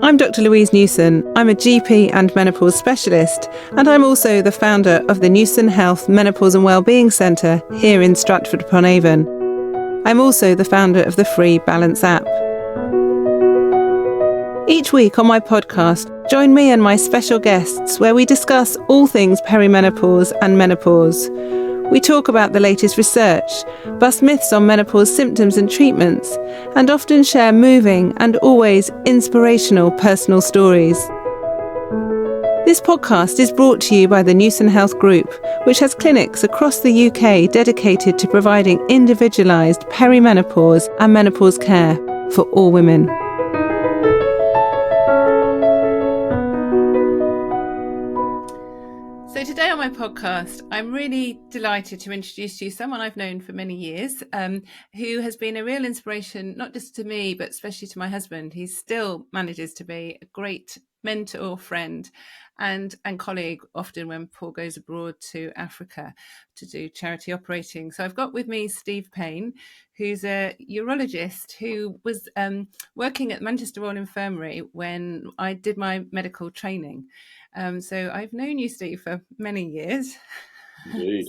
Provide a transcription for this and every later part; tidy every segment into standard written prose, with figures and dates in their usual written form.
I'm Dr. Louise Newson. I'm a GP and menopause specialist, and I'm also the founder of the Newson Health Menopause and Wellbeing Centre here in Stratford-upon-Avon. I'm also the founder of the free Balance app. Each week on my podcast, join me and my special guests where we discuss all things perimenopause and menopause. We talk about the latest research, bust myths on menopause symptoms and treatments, and often share moving and always inspirational personal stories. This podcast is brought to you by the Newson Health Group, which has clinics across the UK dedicated to providing individualised perimenopause and menopause care for all women. So today on my podcast, I'm really delighted to introduce to you someone I've known for many years, who has been a real inspiration, not just to me, but especially to my husband. He still manages to be a great mentor, friend, and colleague, often when Paul goes abroad to Africa to do charity operating. So I've got with me Steve Payne, who's a urologist who was working at Manchester Royal Infirmary when I did my medical training. So I've known you, Steve, for many years. Indeed.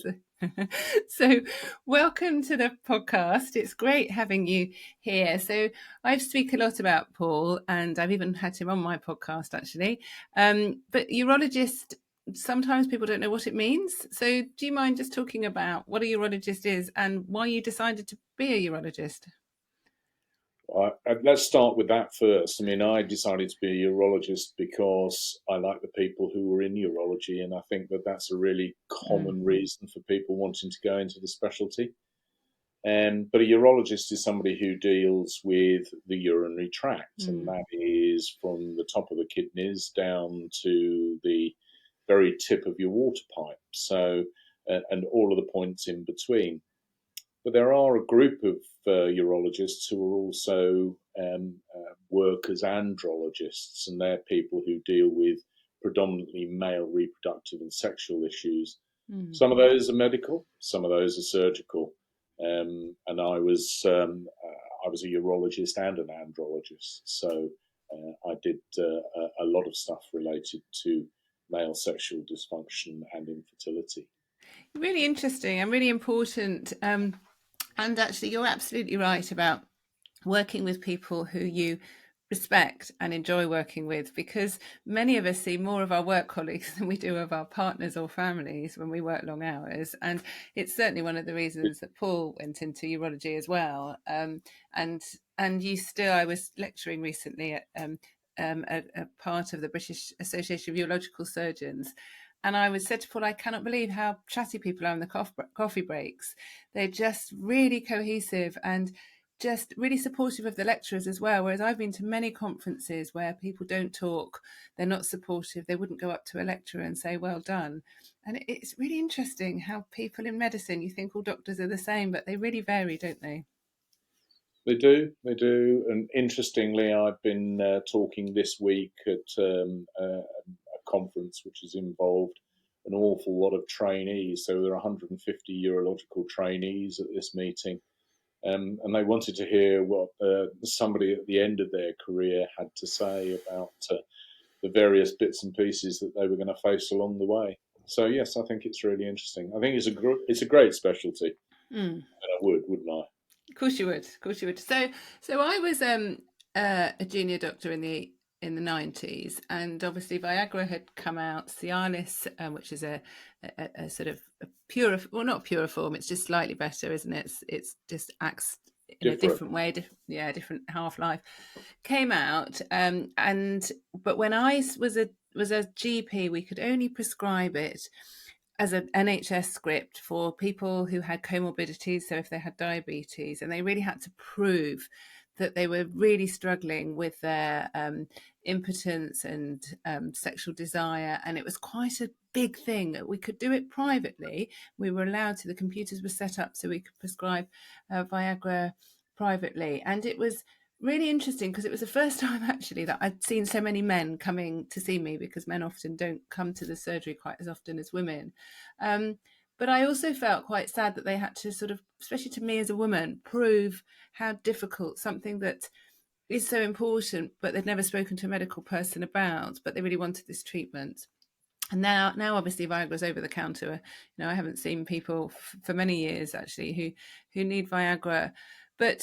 So welcome to the podcast. It's great having you here. So I speak a lot about Paul, and I've even had him on my podcast, actually. But urologist, sometimes people don't know what it means. So do you mind just talking about what a urologist is and why you decided to be a urologist? Let's start with that first. I mean, I decided to be a urologist because I like the people who were in urology, and I think that that's a really common reason for people wanting to go into the specialty. But a urologist is somebody who deals with the urinary tract, and that is from the top of the kidneys down to the very tip of your water pipe. So, and all of the points in between. But there are a group of urologists who are also work as andrologists, and they're people who deal with predominantly male reproductive and sexual issues. Some of those are medical, some of those are surgical, and I was a urologist and an andrologist, so I did a lot of stuff related to male sexual dysfunction and infertility. Really interesting and really important. And actually, you're absolutely right about working with people who you respect and enjoy working with, because many of us see more of our work colleagues than we do of our partners or families when we work long hours. And it's certainly one of the reasons that Paul went into urology as well. And you still, I was lecturing recently at a part of the British Association of Urological Surgeons. And I was said to Paul, I cannot believe how chatty people are in the coffee breaks. They're just really cohesive and just really supportive of the lecturers as well. Whereas I've been to many conferences where people don't talk, they're not supportive, they wouldn't go up to a lecturer and say, well done. And it's really interesting how people in medicine, you think all doctors are the same, but they really vary, don't they? They do. And interestingly, I've been talking this week at a conference which has involved an awful lot of trainees. So there are 150 urological trainees at this meeting. And they wanted to hear what somebody at the end of their career had to say about the various bits and pieces that they were going to face along the way. So yes, I think it's really interesting. I think it's a great specialty, and I wouldn't I? Of course you would. So I was a junior doctor in the 90s, and obviously Viagra had come out. Cialis, which is a sort of a pure, well, not pure form. It's just slightly better, isn't it? It's just acts in a different way. Different half-life came out. But when I was a GP, we could only prescribe it as an NHS script for people who had comorbidities, so if they had diabetes, and they really had to prove that they were really struggling with their impotence and sexual desire. And it was quite a big thing. We could do it privately. We were allowed to. The computers were set up so we could prescribe Viagra privately. And it was really interesting because it was the first time actually that I'd seen so many men coming to see me, because men often don't come to the surgery quite as often as women. But I also felt quite sad that they had to sort of, especially to me as a woman, prove how difficult something that is so important, but they've never spoken to a medical person about, but they really wanted this treatment. And now obviously Viagra's over the counter. I haven't seen people for many years actually who need Viagra, but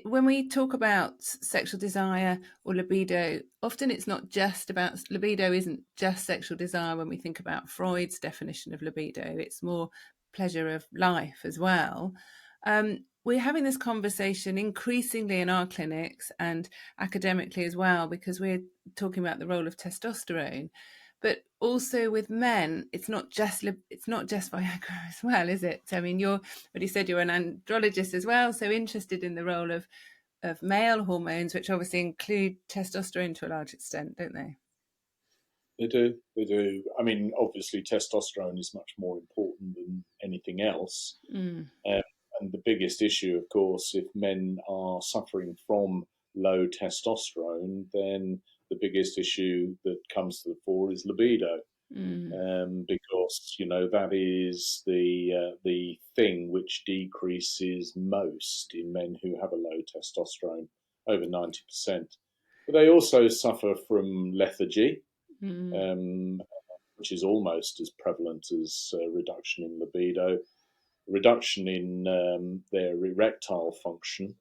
when we talk about sexual desire or libido, often it's not just about libido. Isn't just sexual desire. When we think about Freud's definition of libido, it's more pleasure of life as well. We're having this conversation increasingly in our clinics and academically as well, because we're talking about the role of testosterone. But also with men, it's not just Viagra as well, is it? I mean, you said you're an andrologist as well, so interested in the role of male hormones, which obviously include testosterone to a large extent, don't they? They do. They do. I mean, obviously, testosterone is much more important than anything else. Mm, Um, and the biggest issue, of course, if men are suffering from low testosterone, then the biggest issue that comes to the fore is libido, mm, because that is the thing which decreases most in men who have a low testosterone, over 90%. But they also suffer from lethargy, mm, um, which is almost as prevalent as reduction in libido, reduction in their erectile function,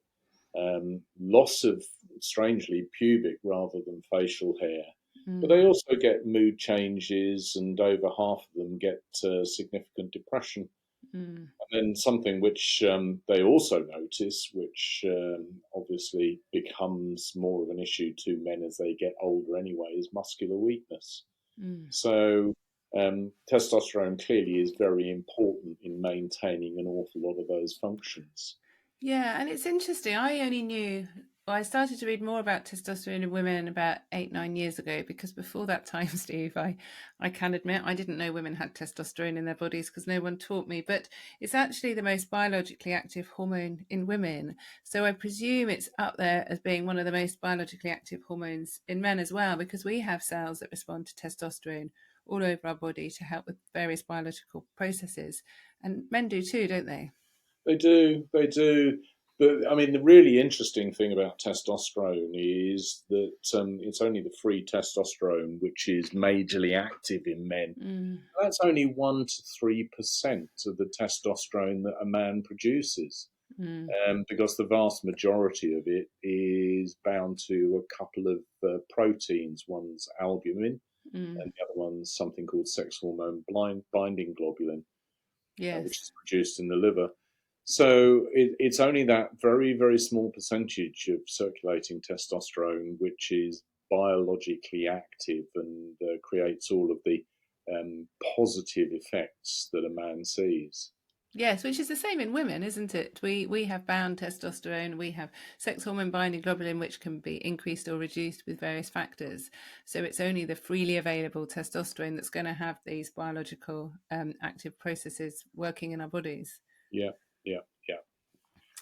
loss of, strangely, pubic rather than facial hair. But they mm, also get mood changes, and over half of them get significant depression. mm, And then something which they also notice, which obviously becomes more of an issue to men as they get older anyway, is muscular weakness. mm. So testosterone clearly is very important in maintaining an awful lot of those functions. Yeah, and it's interesting. I started to read more about testosterone in women about 8, 9 years ago, because before that time, Steve, I can admit I didn't know women had testosterone in their bodies because no one taught me. But it's actually the most biologically active hormone in women. So I presume it's up there as being one of the most biologically active hormones in men as well, because we have cells that respond to testosterone all over our body to help with various biological processes. And men do too, don't they? They do, they do. But I mean, the really interesting thing about testosterone is that it's only the free testosterone which is majorly active in men. Mm, That's only 1 to 3% of the testosterone that a man produces, mm. because the vast majority of it is bound to a couple of proteins. One's albumin, Mm, and the other one's something called sex hormone binding globulin, which yes. is produced in the liver. So it's only that very, very small percentage of circulating testosterone which is biologically active and creates all of the positive effects that a man sees. Yes, which is the same in women, isn't it? We have bound testosterone, we have sex hormone binding globulin, which can be increased or reduced with various factors. So it's only the freely available testosterone that's going to have these biological active processes working in our bodies. Yeah, yeah, yeah.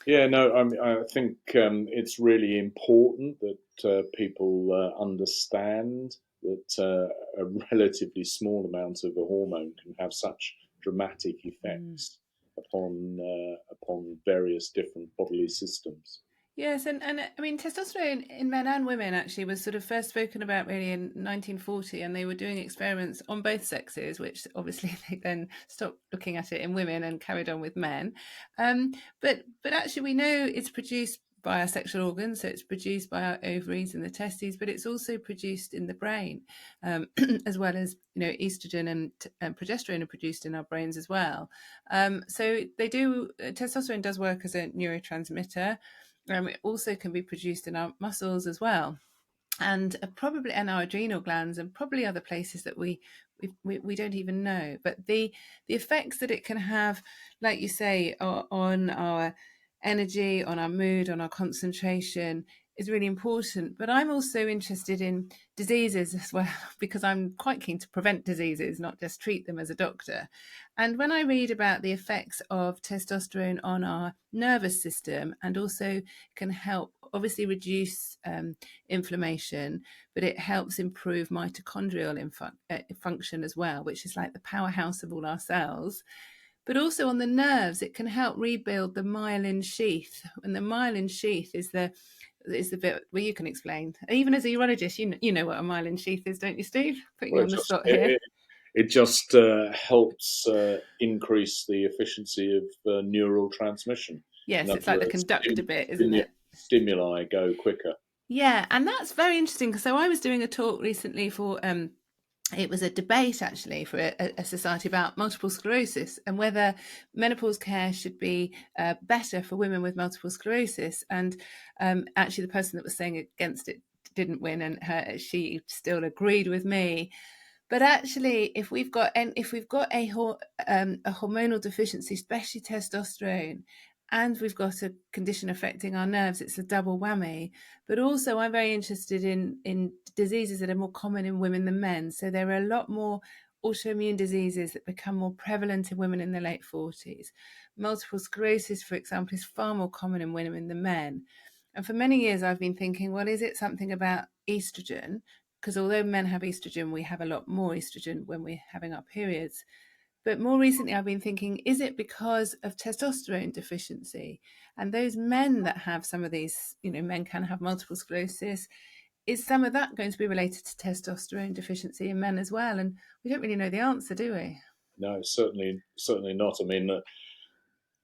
Yeah, no, I think it's really important that people understand that a relatively small amount of a hormone can have such dramatic Mm. effects upon various different bodily systems. Yes, and I mean, testosterone in men and women actually was sort of first spoken about really in 1940, and they were doing experiments on both sexes, which obviously they then stopped looking at it in women and carried on with men. Um, but actually, we know it's produced by our sexual organs, so it's produced by our ovaries and the testes, but it's also produced in the brain, as well as estrogen and progesterone are produced in our brains as well. So they do. Testosterone does work as a neurotransmitter. It also can be produced in our muscles as well, and probably in our adrenal glands, and probably other places that we don't even know. But the effects that it can have, like you say, on our energy, on our mood, on our concentration, is really important. But I'm also interested in diseases as well, because I'm quite keen to prevent diseases, not just treat them as a doctor. And when I read about the effects of testosterone on our nervous system, and also can help obviously reduce inflammation, but it helps improve mitochondrial function as well, which is like the powerhouse of all our cells. But also on the nerves, it can help rebuild the myelin sheath. And the myelin sheath is is the bit where you can explain. Even as a urologist, you know what a myelin sheath is, don't you, Steve? Putting you Well, on the spot here. it just helps increase the efficiency of neural transmission. In Yes, other it's like the words, conductor bit, isn't it? stimuli go quicker. Yeah, and that's very interesting. So I was doing a talk recently for it was a debate actually for a society about multiple sclerosis and whether menopause care should be better for women with multiple sclerosis. And actually, the person that was saying against it didn't win, and she still agreed with me. But actually, if we've got a hormonal deficiency, especially testosterone, and we've got a condition affecting our nerves, it's a double whammy. But also, I'm very interested in diseases that are more common in women than men. So there are a lot more autoimmune diseases that become more prevalent in women in their late 40s. Multiple sclerosis, for example, is far more common in women than men. And for many years, I've been thinking, well, is it something about estrogen? Because although men have estrogen, we have a lot more estrogen when we're having our periods. But more recently, I've been thinking, is it because of testosterone deficiency? And those men that have some of these, men can have multiple sclerosis. Is some of that going to be related to testosterone deficiency in men as well? And we don't really know the answer, do we? No, certainly not. I mean,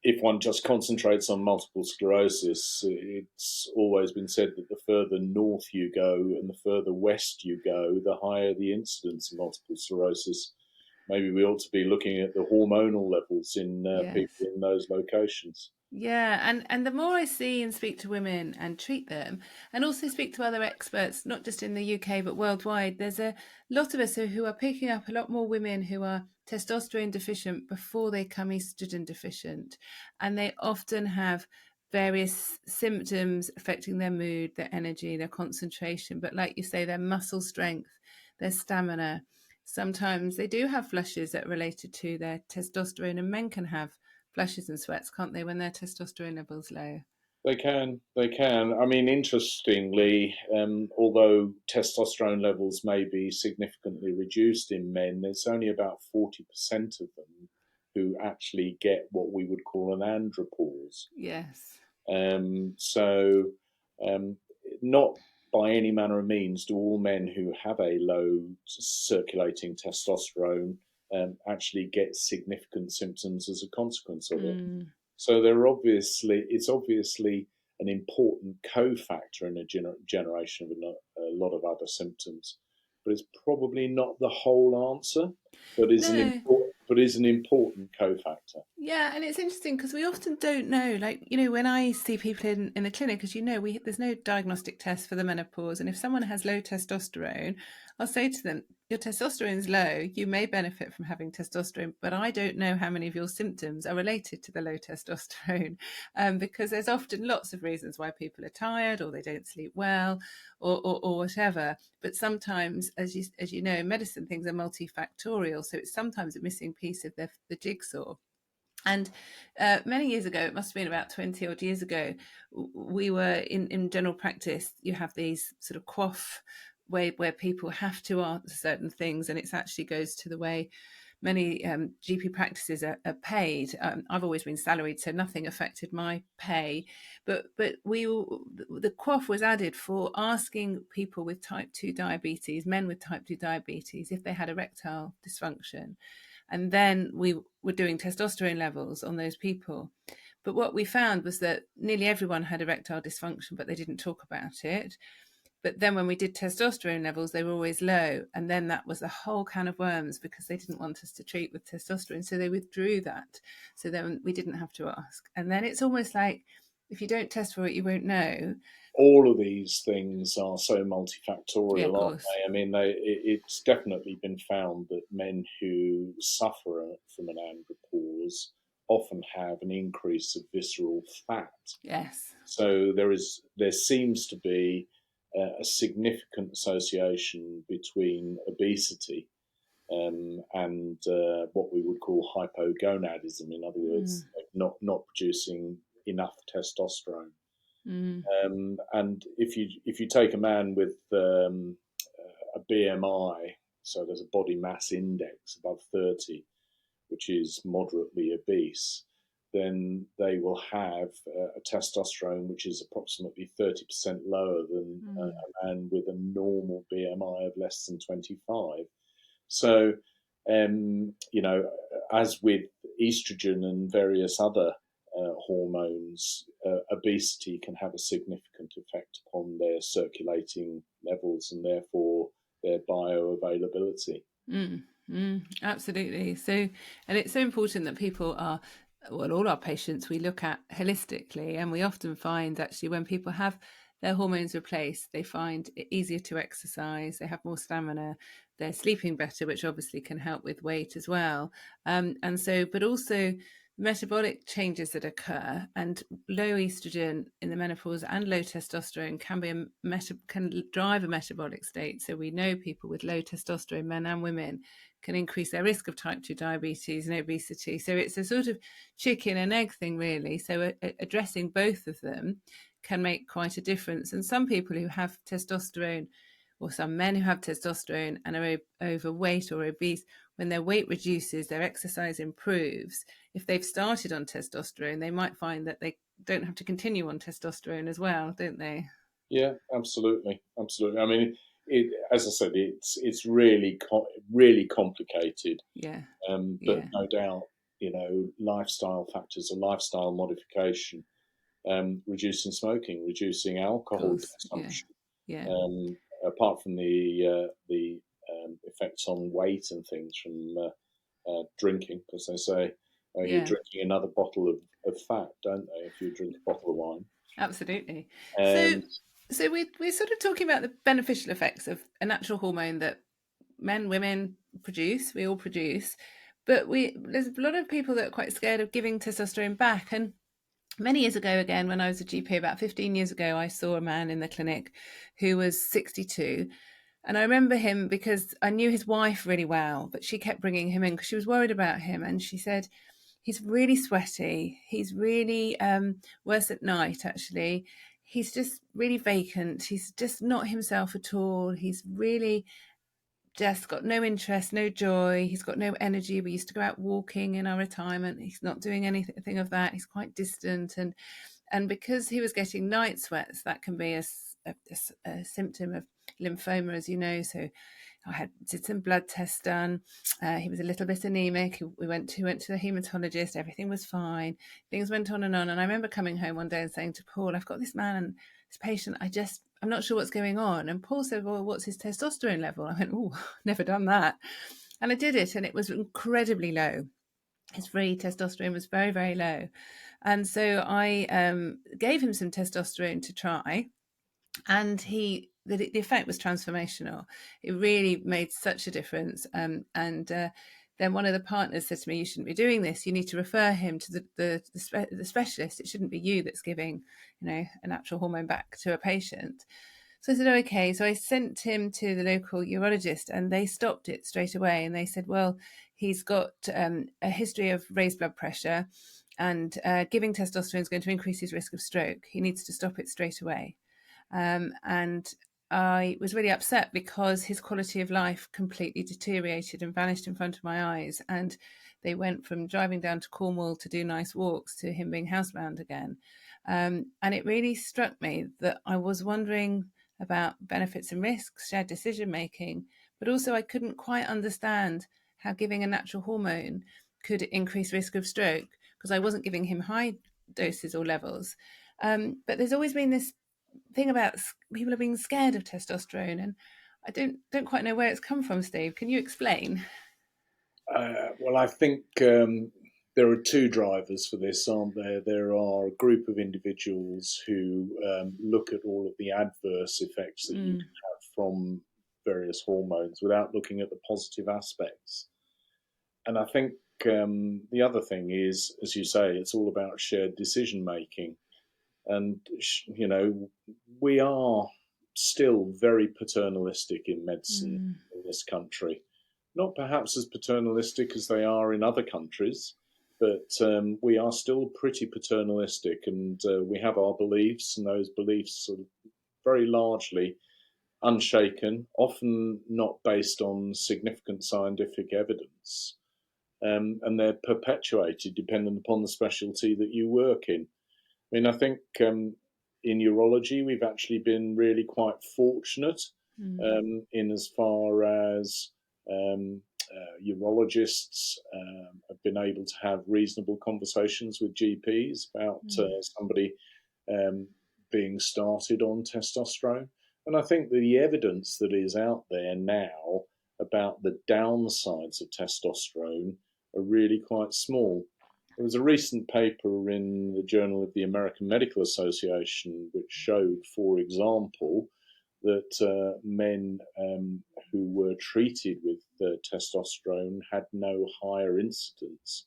if one just concentrates on multiple sclerosis, it's always been said that the further north you go and the further west you go, the higher the incidence of multiple sclerosis. Maybe we ought to be looking at the hormonal levels in Yes. people in those locations. Yeah, and the more I see and speak to women and treat them, and also speak to other experts, not just in the UK but worldwide, there's a lot of us who are picking up a lot more women who are testosterone deficient before they become estrogen deficient, and they often have various symptoms affecting their mood, their energy, their concentration, but like you say, their muscle strength, their stamina. Sometimes they do have flushes that are related to their testosterone, and men can have flushes and sweats, can't they, when their testosterone levels low? They can, they can. I mean, interestingly, although testosterone levels may be significantly reduced in men, there's only about 40% of them who actually get what we would call an andropause. Yes. So, um, not by any manner of means do all men who have a low circulating testosterone actually get significant symptoms as a consequence of it. Mm. So it's obviously an important cofactor in a generation of a lot of other symptoms, but it's probably not the whole answer, No. but is an important cofactor. Yeah, and it's interesting because we often don't know. Like, when I see people in the clinic, as you know, there's no diagnostic test for the menopause. And if someone has low testosterone, I'll say to them, your testosterone's low. You may benefit from having testosterone, but I don't know how many of your symptoms are related to the low testosterone, because there's often lots of reasons why people are tired or they don't sleep well or whatever. But sometimes, as you know, in medicine, things are multifactorial. So it's sometimes a missing piece of the jigsaw. And many years ago, it must have been about 20 odd years ago, we were in general practice. You have these sort of quaff where people have to answer certain things, and it actually goes to the way many GP practices are paid. I've always been salaried, so nothing affected my pay. But the quaff was added for asking people with type 2 diabetes, men with type 2 diabetes, if they had erectile dysfunction. And then we were doing testosterone levels on those people. But what we found was that nearly everyone had erectile dysfunction, but they didn't talk about it. But then when we did testosterone levels, they were always low. And then that was a whole can of worms because they didn't want us to treat with testosterone. So they withdrew that. So then we didn't have to ask. And then it's almost like if you don't test for it, you won't know. All of these things are so Yeah, of multifactorial, aren't course. they? I mean, it's definitely been found that men who suffer from an andropause often have an increase of visceral fat. Yes. So there seems to be a significant association between obesity and what we would call hypogonadism. In other Mm, words, not producing enough testosterone. mm, And if you take a man with a BMI, so there's a body mass index above 30, which is moderately obese, then they will have a testosterone which is approximately 30% lower than Mm. a man with a normal BMI of less than 25. So, as with estrogen and various other hormones, obesity can have a significant effect upon their circulating levels and therefore their bioavailability. Absolutely. So, and it's so important that people are, well, all our patients we look at holistically, and we often find actually when people have their hormones replaced, they find it easier to exercise, they have more stamina, they're sleeping better, which obviously can help with weight as well. And so, but also metabolic changes that occur, and low estrogen in the menopause and low testosterone can be can drive a metabolic state. So we know people with low testosterone, men and women, can increase their risk of type 2 diabetes and obesity. So it's a sort of chicken and egg thing, really. So addressing both of them can make quite a difference. And some people who have testosterone, or some men who have testosterone and are overweight or obese, when their weight reduces, their exercise improves. If they've started on testosterone, they might find that they don't have to continue on testosterone as well, don't they? Yeah, absolutely, absolutely. I mean, as I said, it's really complicated, Yeah, but yeah, no doubt, lifestyle factors, a lifestyle modification, reducing smoking, reducing of alcohol course. Yeah, consumption, yeah, apart from the effects on weight and things from drinking, because they say, oh, you're yeah. drinking another bottle of fat, don't they, if you drink a bottle of wine. Absolutely. So, And we're sort of talking about the beneficial effects of a natural hormone that men, women produce. We all produce, but we there's a lot of people that are quite scared of giving testosterone back. And many years ago, again, when I was a GP about 15 years ago, I saw a man in the clinic who was 62. And I remember him because I knew his wife really well, but she kept bringing him in because she was worried about him. And she said, he's really sweaty. He's really worse at night, actually. He's just really vacant. He's just not himself at all. He's really just got no interest, no joy. He's got no energy. We used to go out walking in our retirement. He's not doing anything of that. He's quite distant. And because he was getting night sweats, that can be a symptom of lymphoma, as you know. So did some blood tests done. He was a little bit anemic. We went to the hematologist. Everything was fine. Things went on. And I remember coming home one day and saying to Paul, "I've got this man and this patient. I'm not sure what's going on." And Paul said, "Well, what's his testosterone level?" I went, "Oh, never done that." And I did it, and it was incredibly low. His free testosterone was very, very low. And so I gave him some testosterone to try, and the effect was transformational. It really made such a difference. And then one of the partners said to me, "You shouldn't be doing this. You need to refer him to the specialist. It shouldn't be you that's giving, a natural hormone back to a patient." So I said, "Oh, okay." So I sent him to the local urologist, and they stopped it straight away. And they said, "Well, he's got a history of raised blood pressure, and giving testosterone is going to increase his risk of stroke. He needs to stop it straight away." And I was really upset because his quality of life completely deteriorated and vanished in front of my eyes. And they went from driving down to Cornwall to do nice walks to him being housebound again. And it really struck me that I was wondering about benefits and risks, shared decision making, but also I couldn't quite understand how giving a natural hormone could increase risk of stroke because I wasn't giving him high doses or levels. But there's always been this thing about people are being scared of testosterone, and I don't quite know where it's come from. Steve, can you explain? well, I think there are two drivers for this, aren't there? There are a group of individuals who look at all of the adverse effects that you Mm, can have from various hormones without looking at the positive aspects. And I think the other thing is, as you say, it's all about shared decision making. And, we are still very paternalistic in medicine mm, in this country. Not perhaps as paternalistic as they are in other countries, but we are still pretty paternalistic, and we have our beliefs, and those beliefs are very largely unshaken, often not based on significant scientific evidence. and they're perpetuated depending upon the specialty that you work in. I mean, I think in urology, we've actually been really quite fortunate in as far as um, urologists have been able to have reasonable conversations with GPs about somebody um, being started on testosterone. And I think the evidence that is out there now about the downsides of testosterone are really quite small. There was a recent paper in the Journal of the American Medical Association which showed, for example, that men who were treated with testosterone had no higher incidence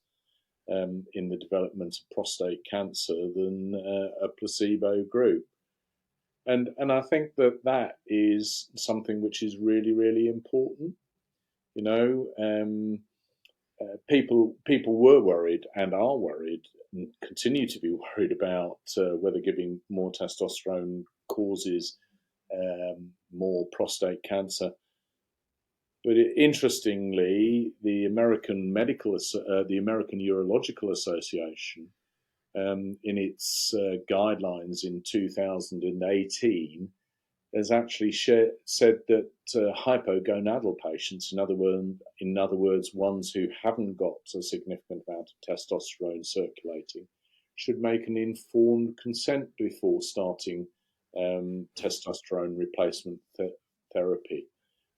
in the development of prostate cancer than a placebo group. And I think that is something which is really, really important. You know, people were worried and are worried and continue to be worried about whether giving more testosterone causes more prostate cancer. But interestingly, the the American Urological Association, in its guidelines in 2018, has actually said that hypogonadal patients, in other words, ones who haven't got a significant amount of testosterone circulating, should make an informed consent before starting testosterone replacement therapy.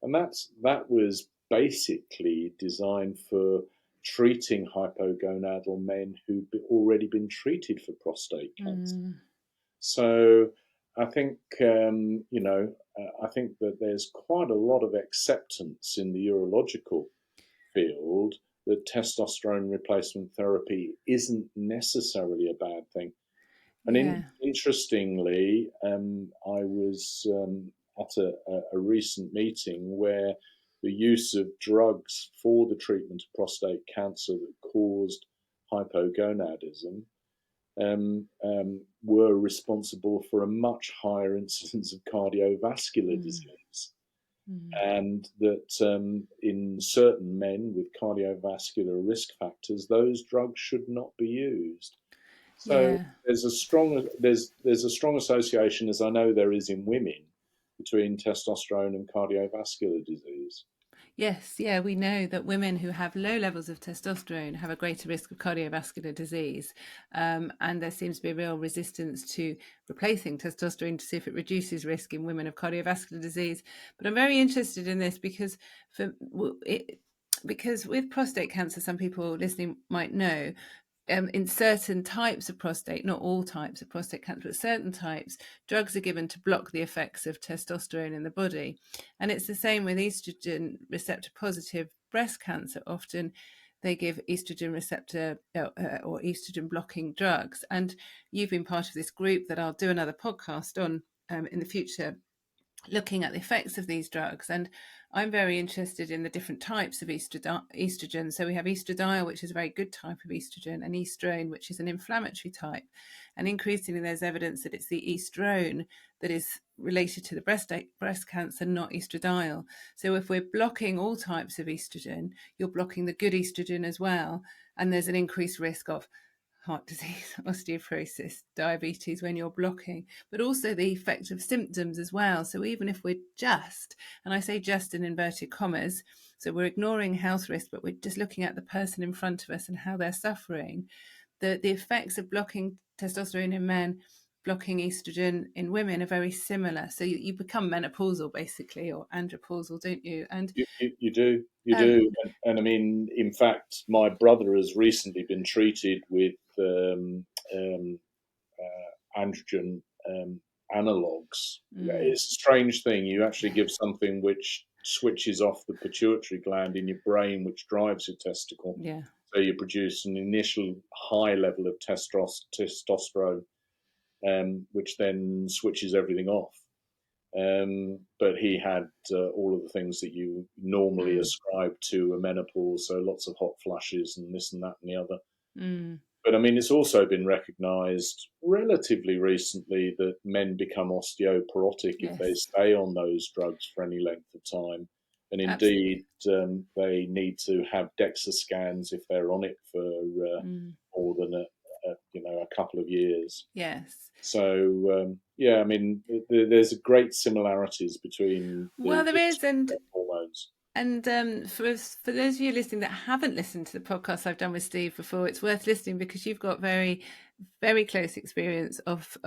And that was basically designed for treating hypogonadal men who'd already been treated for prostate cancer. So I think I think that there's quite a lot of acceptance in the urological field that testosterone replacement therapy isn't necessarily a bad thing. And interestingly, I was at a recent meeting where the use of drugs for the treatment of prostate cancer that caused hypogonadism were responsible for a much higher incidence of cardiovascular disease. And that in certain men with cardiovascular risk factors, those drugs should not be used. So there's a strong association, as I know there is in women, between testosterone and cardiovascular disease. Yes, yeah, we know that women who have low levels of testosterone have a greater risk of cardiovascular disease. And there seems to be a real resistance to replacing testosterone to see if it reduces risk in women of cardiovascular disease. But I'm very interested in this because with prostate cancer, some people listening might know, in certain types of prostate, not all types of prostate cancer, but certain types, drugs are given to block the effects of testosterone in the body. And it's the same with estrogen receptor positive breast cancer. Often they give estrogen receptor or estrogen blocking drugs. And you've been part of this group that I'll do another podcast on in the future, looking at the effects of these drugs. And I'm very interested in the different types of estrogen. So we have estradiol, which is a very good type of estrogen, and estrone, which is an inflammatory type. And increasingly, there's evidence that it's the estrone that is related to the breast cancer, not estradiol. So if we're blocking all types of estrogen, you're blocking the good estrogen as well. And there's an increased risk of heart disease, osteoporosis, diabetes when you're blocking, but also the effect of symptoms as well. So even if we're just, and I say just in inverted commas, so we're ignoring health risk, but we're just looking at the person in front of us and how they're suffering, the effects of blocking testosterone in men, blocking estrogen in women are very similar. So you become menopausal basically, or andropausal, don't you? And you do. And I mean, in fact, my brother has recently been treated with androgen analogues. It's a strange thing. You actually give something which switches off the pituitary gland in your brain, which drives your testicle. Yeah. So you produce an initial high level of testosterone, which then switches everything off. But he had all of the things that you normally ascribe to a menopause, so lots of hot flushes and this and that and the other. But I mean, it's also been recognised relatively recently that men become osteoporotic if they stay on those drugs for any length of time. And Absolutely. indeed, they need to have DEXA scans if they're on it for more than a couple of years. Yes. So yeah, I mean, there's great similarities between Well, the there is, hormones. and for those of you listening that haven't listened to the podcast I've done with Steve before, it's worth listening because you've got very, very close experience of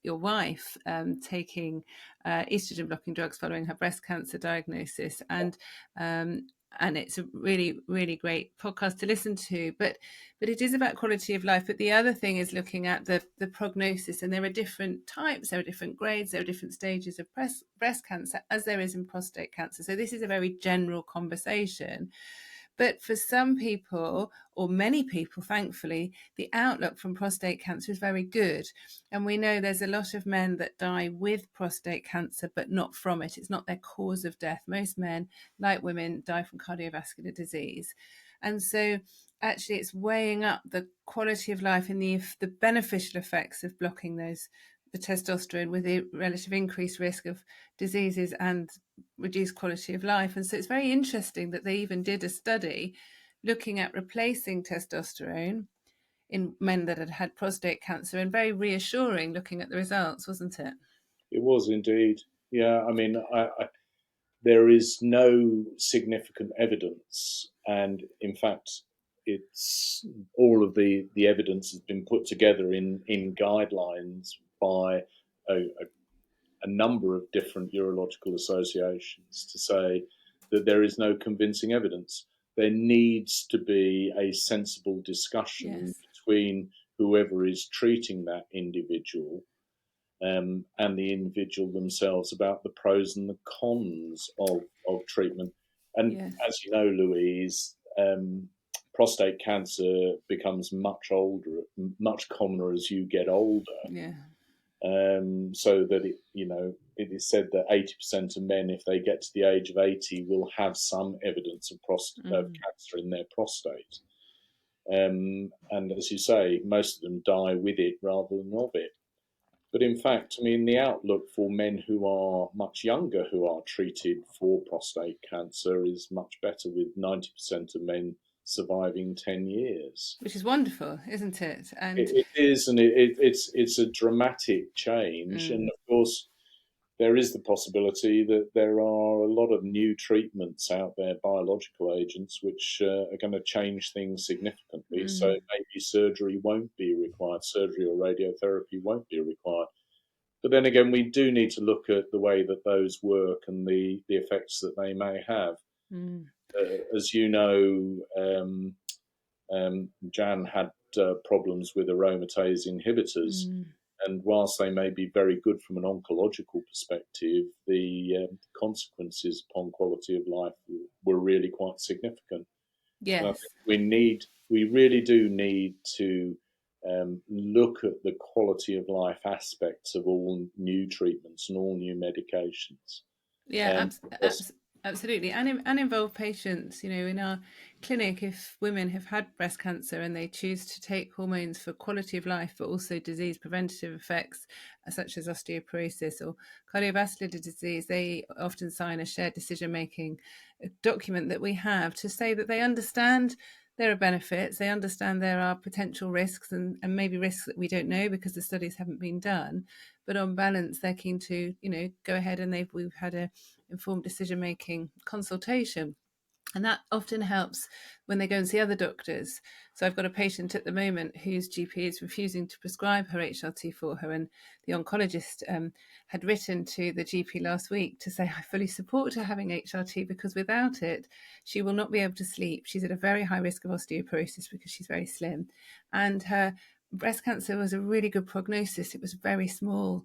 your wife taking estrogen blocking drugs following her breast cancer diagnosis, and it's a really, really great podcast to listen to. But it is about quality of life. But the other thing is looking at the prognosis, and there are different types, there are different grades, there are different stages of breast cancer, as there is in prostate cancer. So this is a very general conversation. But for some people, or many people, thankfully, the outlook from prostate cancer is very good. And we know there's a lot of men that die with prostate cancer, but not from it. It's not their cause of death. Most men, like women, die from cardiovascular disease. And so actually it's weighing up the quality of life and the beneficial effects of blocking the testosterone with the relative increased risk of diseases and reduced quality of life. And so it's very interesting that they even did a study looking at replacing testosterone in men that had had prostate cancer, and very reassuring looking at the results, wasn't it? It was indeed. Yeah, I mean, there is no significant evidence, and in fact, it's all of the evidence has been put together in guidelines by a number of different urological associations to say that there is no convincing evidence. There needs to be a sensible discussion Yes. between whoever is treating that individual and the individual themselves about the pros and the cons of treatment. And Yes. as you know, Louise, prostate cancer becomes much older, much commoner as you get older. Yeah. So that it is said that 80% of men, if they get to the age of 80, will have some evidence of cancer in their prostate. And as you say, most of them die with it rather than of it. But in fact, I mean, the outlook for men who are much younger who are treated for prostate cancer is much better, with 90% of men surviving 10 years. Which is wonderful, isn't it? And It is, and it's a dramatic change. And of course, there is the possibility that there are a lot of new treatments out there, biological agents, which are going to change things significantly. So maybe surgery won't be required, surgery or radiotherapy won't be required. But then again, we do need to look at the way that those work and the effects that they may have. As you know, Jan had problems with aromatase inhibitors. And whilst they may be very good from an oncological perspective, the consequences upon quality of life were really quite significant. And I yes. think we really do need to look at the quality of life aspects of all new treatments and all new medications. Yeah, Because, absolutely, and involve patients. In our clinic, if women have had breast cancer and they choose to take hormones for quality of life, but also disease preventative effects such as osteoporosis or cardiovascular disease, they often sign a shared decision making document that we have to say that they understand there are benefits, they understand there are potential risks, and maybe risks that we don't know because the studies haven't been done. But on balance, they're keen to, go ahead, and we've had a informed decision making consultation. And that often helps when they go and see other doctors. So I've got a patient at the moment whose GP is refusing to prescribe her HRT for her. And the oncologist had written to the GP last week to say, I fully support her having HRT because without it, she will not be able to sleep. She's at a very high risk of osteoporosis because she's very slim. And her breast cancer was a really good prognosis. It was very small,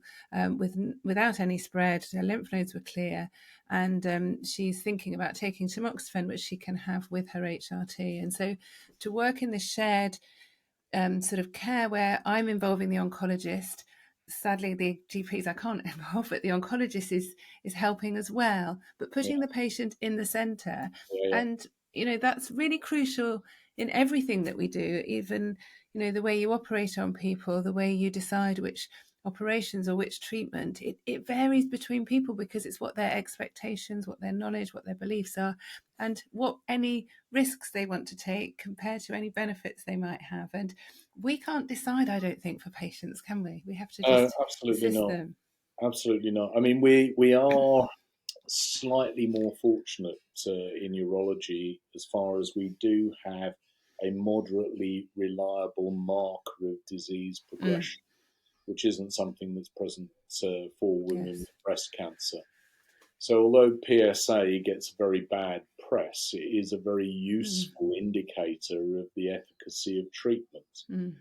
without any spread. Her lymph nodes were clear, and she's thinking about taking tamoxifen, which she can have with her HRT. And so, to work in this shared sort of care where I'm involving the oncologist. Sadly, the GPs I can't involve, but the oncologist is helping as well. But yeah, putting the patient in the centre, yeah, yeah. and that's really crucial in everything that we do. Even the way you operate on people, the way you decide which operations or which treatment, it varies between people because it's what their expectations, what their knowledge, what their beliefs are, and what any risks they want to take compared to any benefits they might have. And we can't decide, I don't think, for patients, can we? We have to No, just absolutely assist not. them. Absolutely not. I mean, we are slightly more fortunate in urology as far as we do have a moderately reliable marker of disease Mm, progression, which isn't something that's present for women yes. with breast cancer. So, although PSA gets very bad press, it is a very Mm, useful indicator of the efficacy of treatment. mm,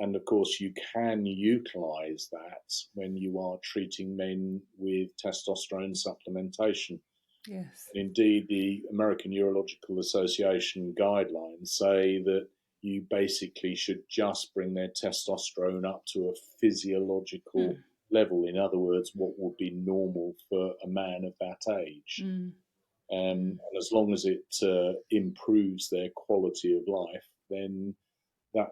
And of course, you can utilize that when you are treating men with testosterone supplementation. yes. And indeed, the American Urological Association guidelines say that you basically should just bring their testosterone up to a physiological Mm, level. In other words, what would be normal for a man of that age. mm, And mm. as long as it improves their quality of life, then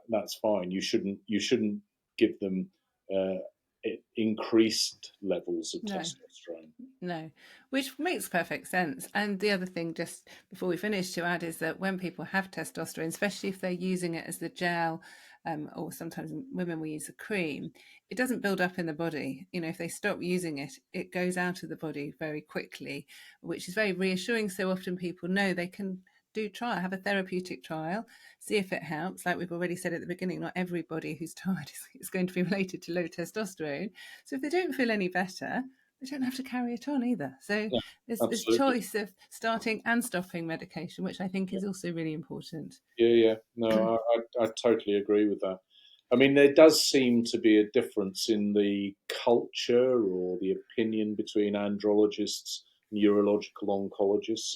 that's fine. You shouldn't give them uh, increased levels of No. testosterone. No, which makes perfect sense. And the other thing, just before we finish, to add is that when people have testosterone, especially if they're using it as the gel, or sometimes women will use a cream, it doesn't build up in the body. You know, if they stop using it, it goes out of the body very quickly, which is very reassuring. So often people know they can have a therapeutic trial, see if it helps. Like we've already said at the beginning, not everybody who's tired is going to be related to low testosterone. So if they don't feel any better, they don't have to carry it on either. So Yeah, there's absolutely. choice of starting and stopping medication, which I think is also really important. Yeah, yeah. No, I totally agree with that. I mean, there does seem to be a difference in the culture or the opinion between andrologists, neurological oncologists,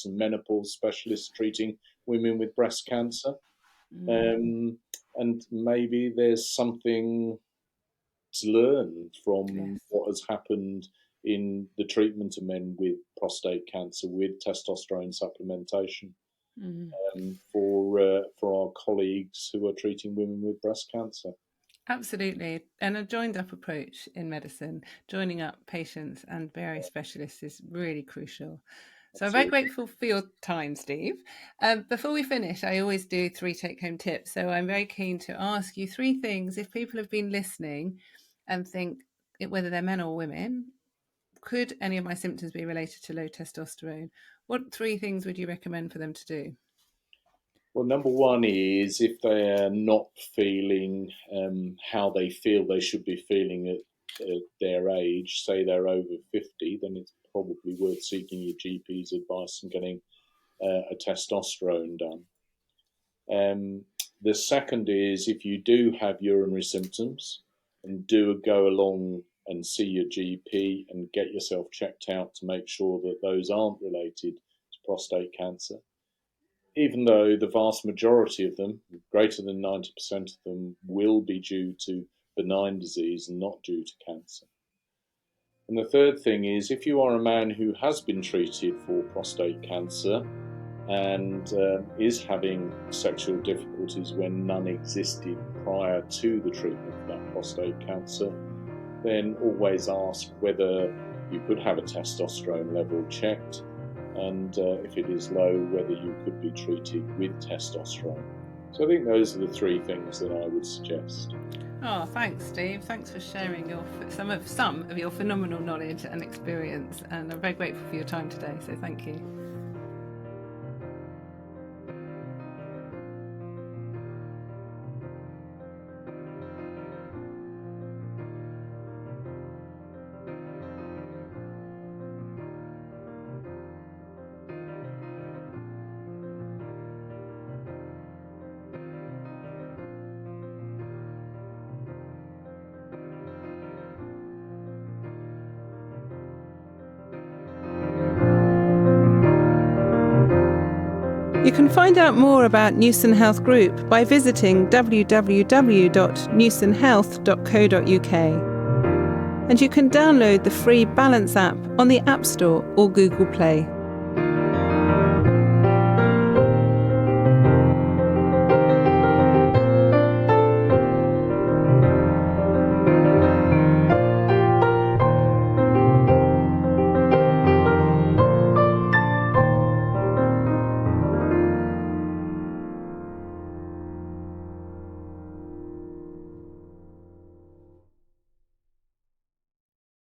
and menopause specialists treating women with breast cancer. Mm, Um, and maybe there's something to learn from yes. what has happened in the treatment of men with prostate cancer with testosterone supplementation Mm. for our colleagues who are treating women with breast cancer. Absolutely. And a joined up approach in medicine, joining up patients and various specialists is really crucial. So I'm very Absolutely. grateful for your time, Steve. Before we finish, I always do 3 take home tips. So I'm very keen to ask you 3 things. If people have been listening and think whether they're men or women, could any of my symptoms be related to low testosterone? What 3 things would you recommend for them to do? Well, number one is if they are not feeling how they feel they should be feeling at their age, say they're over 50, then it's probably worth seeking your GP's advice and getting a testosterone done. The second is if you do have urinary symptoms, and do go along and see your GP and get yourself checked out to make sure that those aren't related to prostate cancer. Even though the vast majority of them, greater than 90% of them, will be due to benign disease and not due to cancer. And the third thing is if you are a man who has been treated for prostate cancer and is having sexual difficulties when none existed prior to the treatment for that prostate cancer, then always ask whether you could have a testosterone level checked, and if it is low, whether you could be treated with testosterone. So I think those are the 3 things that I would suggest. Oh, thanks, Steve. Thanks for sharing some of your phenomenal knowledge and experience. And I'm very grateful for your time today. So thank you. You can find out more about Newson Health Group by visiting www.newsonhealth.co.uk. And you can download the free Balance app on the App Store or Google Play.